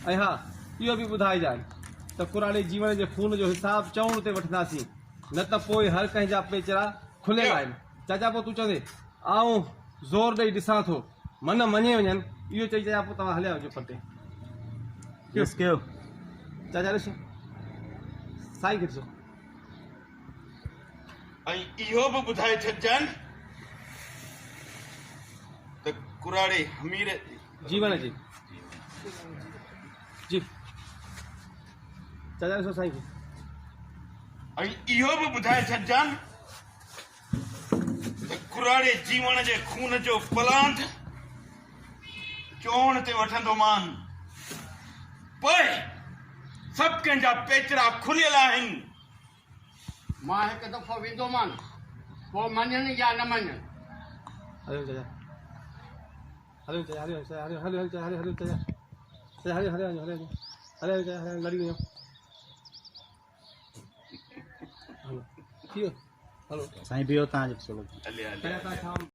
ऐं हा इहो बि ॿुधाइजांइ त कुराड़ी जीवन जे खून जो हिसाब चवण ते वठंदासीं, न त पोइ हर कंहिं जा पेचरा खुलियल आहिनि। चाचा पोइ तूं चवंदे आऊं ज़ोर ॾेई ॾिसां थो, मन मञे वञनि, इहो चई चाचा पोइ तव्हां हलिया वञो पटे। चाचा ॾिसो साईं खे ॾिसो। ऐं इहो बि ॿुधाए छॾिजनि त कुराड़े हमीर जीवन जी जी चाचा ॾिसो साईं खे। ऐं इहो बि ॿुधाए छॾिजनि त कुराड़े जीवन जे खून जो पलांट चोण ते वठंदो मान, पोइ सभु कंहिंजा पेचरा खुलियल आहिनि। मां हिकु दफ़ो वेंदोमान, पोइ मञनि या न मञनि। हरिओम चाचा, हरिओम चाचा, हरिओम चाचा, हरिओम हरिओम चाचा, हरिओम चाचा, चाचा हरिओम हरिओम हरिओम हरिओम चाचा, हरिओम लड़ी वञो। हलो थी वियो, हलो साईं बीहो तव्हांजो हले हले।